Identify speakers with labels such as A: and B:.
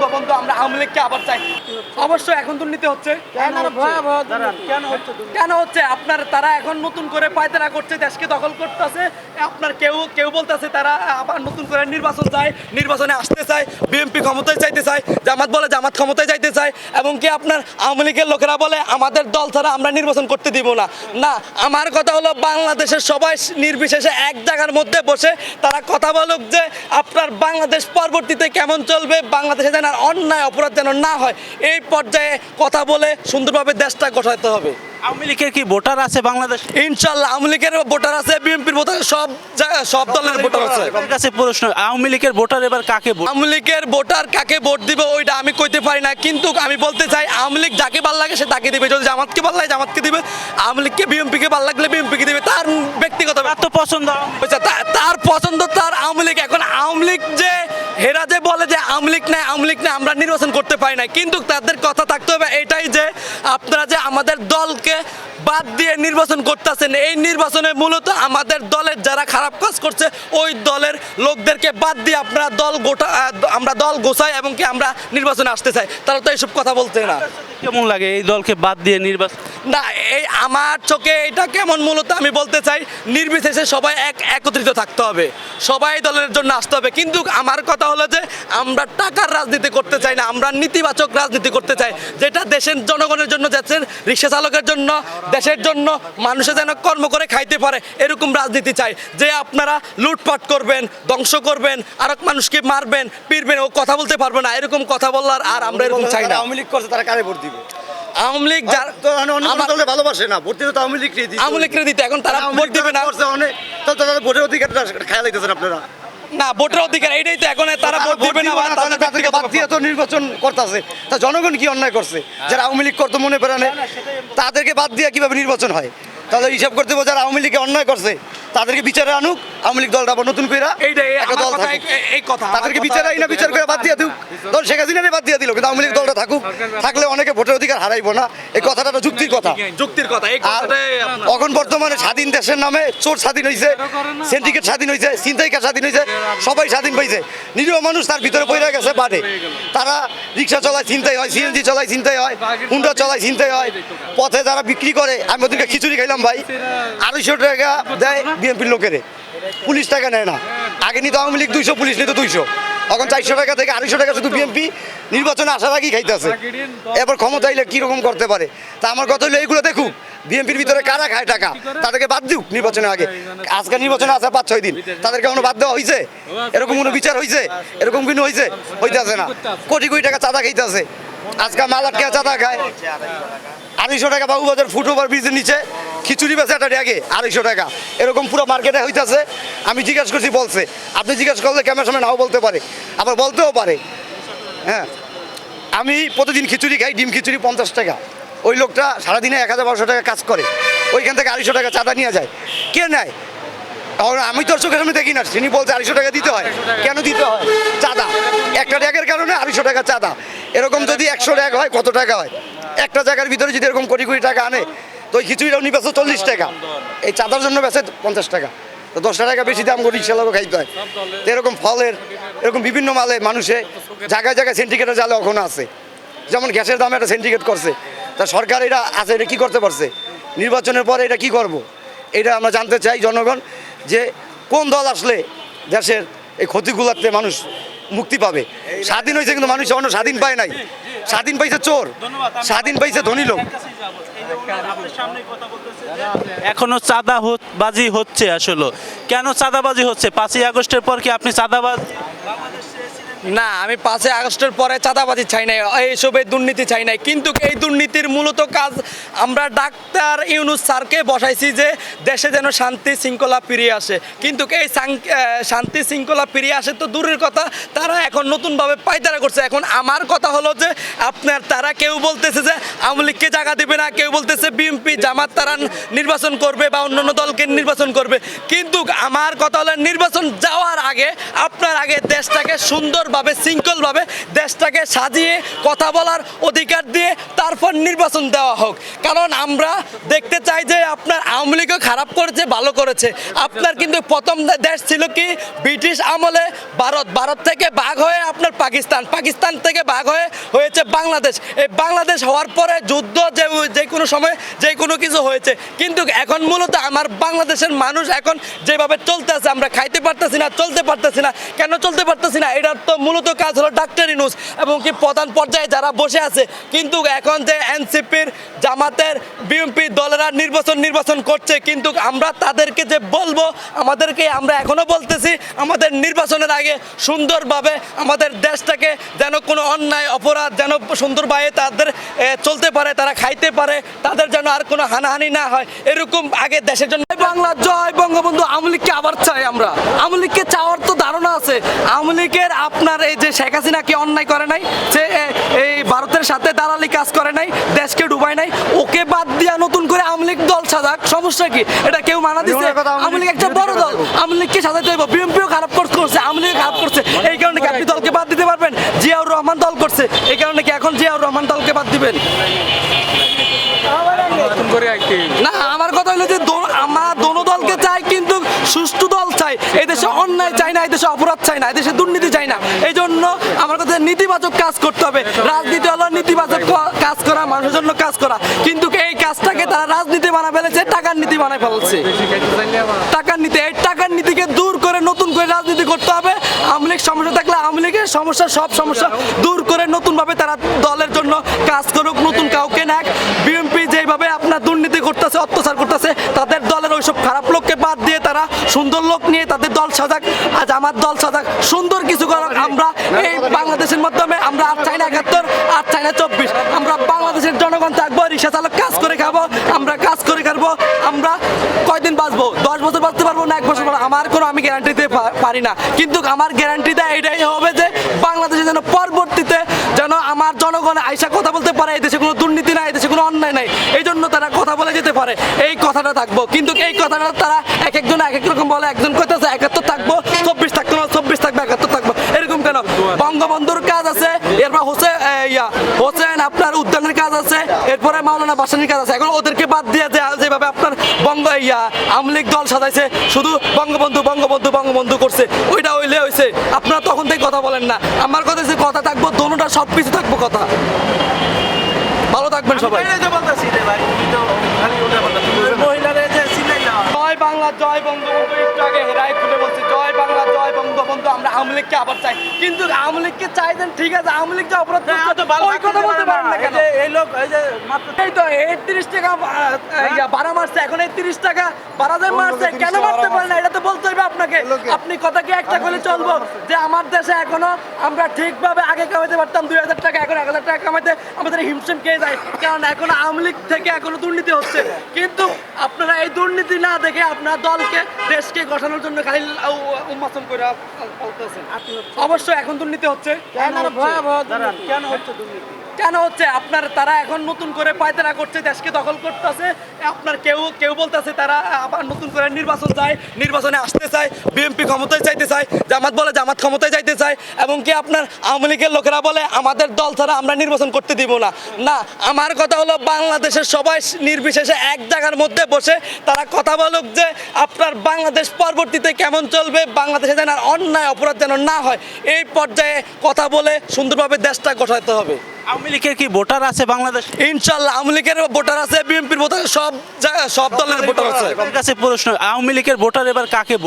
A: বঙ্গবন্ধু আমরা আওয়ামী লীগকে আবার চাই। অবশ্যই এখন দুর্নীতি হচ্ছে। কেন হচ্ছে? আপনার তারা এখন নতুন করে পায়তারা করছে, দেশকে দখল করতেছে। আপনার কেউ কেউ বলতেছে তারা আবার নতুন করে নির্বাচন চায়, নির্বাচনে আসতে চায়, বিএনপি ক্ষমতায় চাইতে চায়, জামাত বলে জামাত ক্ষমতায় যাইতে চায়, এবং কি আপনার আওয়ামী লীগের লোকেরা বলে আমাদের দল ছাড়া আমরা নির্বাচন করতে দিব না। না, আমার কথা হলো বাংলাদেশের সবাই নির্বিশেষে এক জায়গার মধ্যে বসে তারা কথা বলুক যে আপনার বাংলাদেশ পরবর্তীতে কেমন চলবে, বাংলাদেশে যেন আর অন্যায় অপরাধ যেন না হয়, এই পর্যায়ে কথা বলে সুন্দরভাবে দেশটা গড়াতে হবে।
B: আওয়ামী লীগের কি ভোটার আছে বাংলাদেশ?
A: ইনশাল্লাহ আওয়ামী লীগের ভোটার আছে, বিএনপির ভোটার, সব দলের ভোটার আছে।
B: আমার কাছে প্রশ্ন, আওয়ামী লীগের ভোটার এবার কাকে ভোট?
A: আওয়ামী লীগের ভোটার কাকে ভোট দিবে ওইটা আমি কইতে পারি না, কিন্তু আমি বলতে চাই আওয়ামী লীগ যাকে ভালো লাগে সে তাকে দিবে। যদি জামাতকে ভালো লাগে জামাতকে দিবে, আওয়ামী লীগকে বিএনপিকে ভালো লাগলে বিএনপিকে দিবে, তার ব্যক্তিগত
B: তার তো পছন্দ।
A: তার পছন্দ, তার আওয়ামী লীগ। এখন আওয়ামী লীগ যে হেরা যে বলে যে আওয়ামী লীগ নাই, আওয়ামী লীগ নাই, আমরা নির্বাচন করতে পারি না, কিন্তু তাদের কথা থাকতে হবে এটাই যে আপনারা যে আমাদের দলকে বাদ দিয়ে নির্বাচন করতেছেন, এই নির্বাচনে মূলত আমাদের দলের যারা খারাপ কাজ করছে ওই দলের লোকদেরকে বাদ দিয়ে আপনারা আমরা দল গোছাই এবং কি আমরা নির্বাচনে আসতে চাই। তারা তো এইসব কথা বলছে না।
B: কেমন লাগে এই দলকে বাদ দিয়ে নির্বাচন?
A: না, এই আমার চোখে এটা কেমন, মূলত আমি বলতে চাই নির্বিশেষে সবাই একত্রিত থাকতে হবে, সবাই দলের জন্য আসতে হবে। কিন্তু আমার কথা হলো যে আমরা টাকার রাজনীতি করতে চাই না, আমরা নীতিবাচক রাজনীতি করতে চাই, যেটা দেশের জনগণের জন্য যাচ্ছেন, রিক্সা চালকের জন্য, দেশের জন্য, মানুষে যেন কর্ম করে খাইতে পারে এরকম রাজনীতি চাই। যে আপনারা লুটপাট করবেন, ধ্বংস করবেন, আর এক মানুষকে মারবেন, পিটবেন, ও কথা বলতে পারবে না, এরকম কথা বলার আর আমরা এরকম চাই না।
C: আওয়ামী লীগ করছে, তারা কারে ভোট দিবে?
A: আওয়ামী লীগ
C: ভালোবাসে না, ভোট দিতে তো আওয়ামী লীগ
A: আওয়ামী লীগ দিতে, এখন তারা ভোট দিবে না।
C: তাদের ভোটের অধিকারটা খেয়াল দিতেছেন আপনারা
A: না, ভোটের অধিকার এইটাই তো, এখন তারা ভোট দিবে না,
C: তাদেরকে বাদ দিয়ে তো নির্বাচন করতেছে। তা জনগণ কি অন্যায় করছে? যারা আওয়ামী লীগ করতো মনে প্রাণে, তাদেরকে বাদ দিয়ে কিভাবে নির্বাচন হয়? তাহলে হিসাব করতে হবে, যারা আওয়ামী লীগে অন্যায় করছে তাদেরকে বিচারে আনুক, আওয়ামী লীগ দলটা আবার নতুন করে একটা দল থাকুক, তাদেরকে বিচারে আইনা বিচার করে বাদ দিয়ে দিক। দল শেখ হাসিনারে বাদ দিয়ে দিল, কিন্তু আওয়ামী লীগ দলটা থাকুক, থাকলে অনেকে ভোটের অধিকার হারাইবো না। এই কথাটা তো যুক্তির কথা। আর এখন বর্তমানে স্বাধীন দেশের নামে চোর স্বাধীন হয়েছে, সিন্ডিকেট স্বাধীন হয়েছে, ছিনতাইকার স্বাধীন হয়েছে, সবাই স্বাধীন পাইছে। নিরীহ মানুষ তার ভিতরে পড়ে গেছে বাড়ে। তারা রিক্সা চলায় ছিনতাই হয়, সিএনজি চলায় ছিনতাই হয়, হুন্ডা চলায় ছিনতাই হয়, পথে যারা বিক্রি করে। আমি ওদেরকে খিচুড়ি খাইলাম ভাই, 250 টাকা দেয় বিএনপির লোকেরে, পুলিশ টাকা নেয় না। আগে নিত আওয়ামী লীগ 200, পুলিশ নিত 200, এখন 400 টাকা থেকে 250 টাকা শুধু বিএনপি নির্বাচনে আসার আগেই খাইতেছে। এবার ক্ষমতা আইলে কীরকম করতে পারে? তা আমার কথা হলো এইগুলো দেখুক, বিএনপির ভিতরে কারা খায় টাকা তাদেরকে বাদ দিক নির্বাচনের আগে। আজকে নির্বাচনে আছে 5-6 দিন, তাদেরকে কোনো বাদ দেওয়া হয়েছে? এরকম কোনো বিচার হয়েছে? এরকম কিন্তু হয়েছে? হইতেছে না। কোটি কোটি টাকা চাঁদা খাইতেছে, আজকে মাল আটকে চাঁদা খায়। 250 টাকা বাবুবাজার ফুট ওভার ব্রিজের নিচে খিচুড়ি বেচে একটা আগে 250 টাকা, এরকম পুরো মার্কেটে হইতেছে। আমি জিজ্ঞাসা করছি, বলছে। আপনি জিজ্ঞাসা করলে ক্যামেরার সামনে নাও বলতে পারে, আবার বলতেও পারে। হ্যাঁ, আমি প্রতিদিন খিচুড়ি খাই, ডিম খিচুড়ি 50 টাকা। ওই লোকটা সারাদিনে 1000-1200 টাকা কাজ করে, ওইখান থেকে 250 টাকা চাঁদা নিয়ে যায়। কে নেয়? আমি তোর চোখের সামনে দেখি না, তিনি বলছে 250 টাকা দিতে হয়। কেন দিতে হয়? চাঁদা। একটা ট্যাগের কারণে 250 টাকা চাঁদা। এরকম যদি 100 ট্যাগ হয় কত টাকা হয়? একটা জায়গার ভিতরে যদি এরকম কোটি কোটি টাকা আনে, তো ওই খিচুড়িটা উনি বেচে 40 টাকা, এই চাঁদার জন্য বেচে 50 টাকা। তো 10 টাকা বেশি দাম করে রিক্সা লোক খাইতে হয়। তো এরকম ফলের, এরকম বিভিন্ন মালে মানুষে জায়গায় জায়গায় সিন্ডিকেটের জালে এখনো আছে। যেমন গ্যাসের দামে একটা সিন্ডিকেট করছে, তা সরকার এটা আছে, এটা কী করতে পারছে? নির্বাচনের পরে এটা কি করব? এটা আমরা জানতে চাই জনগণ, যে কোন দল আসলে দেশের এই ক্ষতিগুলোতে মানুষ মুক্তি পাবে। স্বাধীন হয়েছে কিন্তু মানুষ অন্য স্বাধীন পায় নাই। স্বাধীন পাইছে চোর, স্বাধীন পাইছে ধনী লোক।
B: এখনো চাঁদাবাজি হচ্ছে। আসলে কেন চাঁদাবাজি হচ্ছে? 5ই আগস্টের পর কি আপনি চাঁদাবাজ?
A: না, আমি 5ই আগস্টের পরে চাঁদাবাজি চাই নাই, এইসবের দুর্নীতি চাই নাই। কিন্তু এই দুর্নীতির মূলত কাজ আমরা ডাক্তার ইউনূস স্যারকে বসাইছি যে দেশে যেন শান্তি শৃঙ্খলা ফিরিয়ে আসে। কিন্তু এই শান্তি শৃঙ্খলা ফিরিয়ে আসে তো দূরের কথা, তারা এখন নতুনভাবে পায়তারা করছে। এখন আমার কথা হলো যে আপনার তারা কেউ বলতেছে যে আওয়ামী লীগকে জায়গা দেবে না, কেউ বলতেছে বিএনপি জামাত তারা নির্বাচন করবে বা অন্যান্য দলকে নির্বাচন করবে। কিন্তু আমার কথা হলো নির্বাচন যাওয়ার আগে আপনার আগে দেশটাকে সুন্দর সুন্দরভাবে শৃঙ্খলভাবে দেশটাকে সাজিয়ে কথা বলার অধিকার দিয়ে তারপর নির্বাচন দেওয়া হোক। কারণ আমরা দেখতে চাই যে আপনার আওয়ামী লীগও খারাপ করেছে, ভালো করেছে। আপনার কিন্তু প্রথম দেশ ছিল কি ব্রিটিশ আমলে ভারত থেকে ভাগ হয়ে আপনার পাকিস্তান থেকে ভাগ হয়ে হয়েছে বাংলাদেশ। এই বাংলাদেশ হওয়ার পরে যুদ্ধ যে কোনো সময় যে কোনো কিছু হয়েছে, কিন্তু এখন মূলত আমার বাংলাদেশের মানুষ এখন যেভাবে চলতে আছে, আমরা খাইতে পারতেছি না, চলতে পারতেছি না। কেন চলতে পারতেছি না? এটার তো মূলত কাজ হলো ডাক্তার ইউনূস এবং কি প্রধান পর্যায়ে যারা বসে আছে। কিন্তু এখন যে এনসিপির, জামাতের, বিএনপি দলেরা নির্বাচন করছে, কিন্তু আমরা তাদেরকে যে বলবো, আমরা এখনো বলতেছি আমাদের নির্বাচনের আগে সুন্দরভাবে আমাদের দেশটাকে যেন কোনো অন্যায় অপরাধ যেন সুন্দরভাবে তাদের চলতে পারে, তারা খাইতে পারে, তাদের যেন আর কোনো হানাহানি না হয়, এরকম আগে দেশের জন্য। বাংলা জয় বঙ্গবন্ধু। আওয়ামী লীগকে আবার চাই আমরা। আওয়ামী লীগকে চাওয়ার তো ধারণা আছে। আওয়ামী লীগের আপনার এই যে শেখ হাসিনা কি অন্যায় করে নাই, সে এই ভারতের সাথে দালালি কাজ করে নাই, দেশকে ডুবাই নাই, ওকে বাদ দিয়া নতুন করে আওয়ামী লীগ দল সাজাক, সমস্যা কি? এটা কেউ মানা দিচ্ছে? আওয়ামী লীগ একটা বড় দল, আওয়ামী লীগকে সাজাতে হইব। বিএনপিও খারাপ করছে, আওয়ামী লীগ খারাপ করছে, এই কারণে কি আপনি দলকে বাদ দিতে পারবেন? জিয়াউর রহমান দল করছে, এই কারণে কি এখন জিয়াউর রহমান দলকে বাদ দিবেন? না, আমার কথা হলো যে আমরা দোনো দলকে চাই, কিন্তু সুষ্ঠু দল চাই। এই দেশে অন্যায় চাই না, এই দেশে অপরাধ চাই না, এই দেশে দুর্নীতি চাই না। এই জন্য আমার কথা নেতিবাচক কাজ করতে হবে। রাজনীতি হলো নেতিবাচক কাজ করা, মানুষের জন্য কাজ করা, কিন্তু এই কাজটাকে তারা রাজনীতি বানা ফেলেছে, টাকার নীতি বানায় ফেলছে। টাকার নীতি, এই টাকার নীতিকে দূর করে নতুন করে রাজনীতি করতে হবে। আওয়ামী লীগ সমস্যা থাকলে আওয়ামী লীগের সমস্যা, সব সমস্যা দূর করে নতুনভাবে তারা দলের জন্য কাজ করুক, নতুন কাউকে নাক। বিএনপি যেভাবে আপনার দুর্নীতি করতেছে, অত্যাচার করতেছে, তাদের দলের ওইসব খারাপ লোককে বাদ দিয়ে তারা সুন্দর লোক নিয়ে তাদের দল সাজাক। আজ আমার দল সাজাক, সুন্দর কিছু করুক। আমরা এই বাংলাদেশের মাধ্যমে আমরা আর চাই না 71, আর চাই না 24। আমরা বাংলাদেশের জনগণ থাকবো, রিক্সা চালক কাজ করে খাবো, আমরা কাজ করে খাবো। আমরা কয়দিন বাঁচবো? 10 বছর বাঁচতে পারবো না, 1 বছর? আমার কোনো আমি গ্যারান্টি দিতে পারি না, কিন্তু আমার গ্যারান্টি দেয় এটাই হবে যে বাংলাদেশে যেন পরবর্তীতে যেন আমার জনগণ আইসা কথা বলতে পারে, এই দেশে কোনো দুর্নীতি নাই, এই দেশে কোনো অন্যায় নাই, এই জন্য তারা কথা বলে যেতে পারে। এই কথাটা থাকবো, কিন্তু এই কথাটা তারা এক একজন এক এক রকম বলে। একজন কইতেছে 71 থাকবো, 24 থাকতো না, 24 থাকবে, 71 থাকবো, এরকম কেন? বঙ্গবন্ধুর কাজ আছে, এরপর হোসেন আপনার উদ্যানের কাজ আছে, এরপরে মাওলানা ভাসানীর কাজ আছে। এখন ওদেরকে বাদ দিয়ে যেভাবে আপনার আওয়ামী লীগ দল সাজাইছে, শুধু বঙ্গবন্ধু বঙ্গবন্ধু বঙ্গবন্ধু করছে, ওইটা হইছে। আপনারা তখন থেকে কথা বলেন না। আমার কথা হচ্ছে কথা থাকবো, দোনোটা সব কিছু থাকবো কথা। ভালো থাকবেন সবাই। জয় বাংলা জয় বঙ্গবন্ধু। একটু আগে হেরাই খুলে বলছি জয় বাংলা জয় বঙ্গবন্ধু। আমরা আওয়ামী লীগকে আবার চাই, কিন্তু আওয়ামী লীগকে চাই দেন, ঠিক আছে, আওয়ামী লীগ যে অপরাধ ওই কথা বলতে পারেন না কেন? এই লোক এই তো ৩০ টাকা ভাড়া মারছে, এখন এই 30 টাকা ভাড়া যায় মারছে, কেন মারতে পারেন না? এটা তো বলতে হবে আপনাকে। আপনি কথা কি একটা করে চলবো যে আমার দেশে এখনো আমরা ঠিকভাবে আগে কামাইতে পারতাম 2000 টাকা, এখন 1000 টাকা কামাইতে আমাদের হিমশিম খেয়ে যায়, কারণ এখন আওয়ামী লীগ থেকে এখনো দুর্নীতি হচ্ছে। কিন্তু আপনারা এই দুর্নীতি না দেখে আপনার দলকে, দেশকে গঠনের জন্য খালি উন্মোচন করে বলতেছেন। অবশ্যই এখন দুর্নীতি হচ্ছে। কেন হচ্ছে? আপনার তারা এখন নতুন করে পায়তারা করছে, দেশকে দখল করতেছে। আপনার কেউ বলতেছে তারা আবার নতুন করে নির্বাচন চায়, নির্বাচনে আসতে চায়, বিএনপি ক্ষমতায় চাইতে চায়, জামাত বলে জামাত ক্ষমতায় যাইতে চায়, এবং কি আপনার আওয়ামী লীগের লোকেরা বলে আমাদের দল ছাড়া আমরা নির্বাচন করতে দিব না। না, আমার কথা হলো বাংলাদেশের সবাই নির্বিশেষে এক জায়গার মধ্যে বসে তারা কথা বলুক যে আপনার বাংলাদেশ পরবর্তীতে কেমন চলবে, বাংলাদেশে যেন আর অন্যায় অপরাধ যেন না হয়, এই পর্যায়ে কথা বলে সুন্দরভাবে দেশটা গঠাতে হবে।
B: আওয়ামী লীগের কি ভোটার আছে বাংলাদেশ?
A: ইনশাল্লাহ আওয়ামী লীগের ভোটার আছে, বিএনপির ভোটার, সব দলের ভোটার আছে।
B: আপনার কাছে প্রশ্ন, আওয়ামী লীগের ভোটার এবার কাকে